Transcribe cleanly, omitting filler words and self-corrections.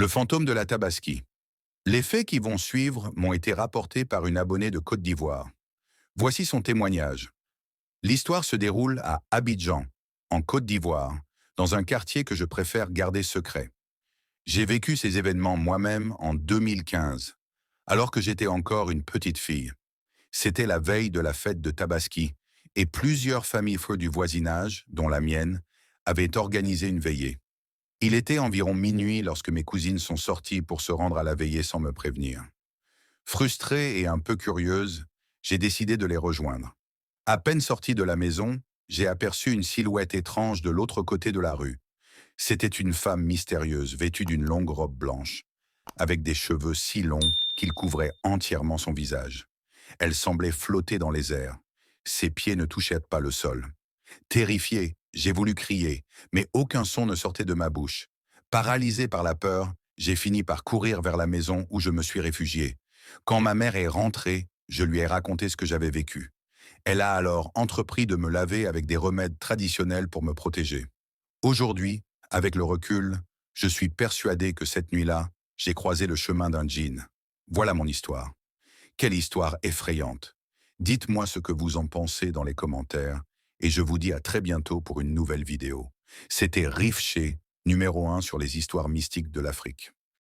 Le fantôme de la Tabaski. Les faits qui vont suivre m'ont été rapportés par une abonnée de Côte d'Ivoire. Voici son témoignage. L'histoire se déroule à Abidjan, en Côte d'Ivoire, dans un quartier que je préfère garder secret. J'ai vécu ces événements moi-même en 2015, alors que j'étais encore une petite fille. C'était la veille de la fête de Tabaski, et plusieurs familles feu du voisinage, dont la mienne, avaient organisé une veillée. Il était environ minuit lorsque mes cousines sont sorties pour se rendre à la veillée sans me prévenir. Frustrée et un peu curieuse, j'ai décidé de les rejoindre. À peine sortie de la maison, j'ai aperçu une silhouette étrange de l'autre côté de la rue. C'était une femme mystérieuse vêtue d'une longue robe blanche, avec des cheveux si longs qu'ils couvraient entièrement son visage. Elle semblait flotter dans les airs. Ses pieds ne touchaient pas le sol. Terrifié, j'ai voulu crier, mais aucun son ne sortait de ma bouche. Paralysé par la peur, j'ai fini par courir vers la maison où je me suis réfugié. Quand ma mère est rentrée, je lui ai raconté ce que j'avais vécu. Elle a alors entrepris de me laver avec des remèdes traditionnels pour me protéger. Aujourd'hui, avec le recul, je suis persuadé que cette nuit-là, j'ai croisé le chemin d'un djinn. Voilà mon histoire. Quelle histoire effrayante. Dites-moi ce que vous en pensez dans les commentaires et je vous dis à très bientôt pour une nouvelle vidéo. C'était Rifché, numéro 1 sur les histoires mystiques de l'Afrique.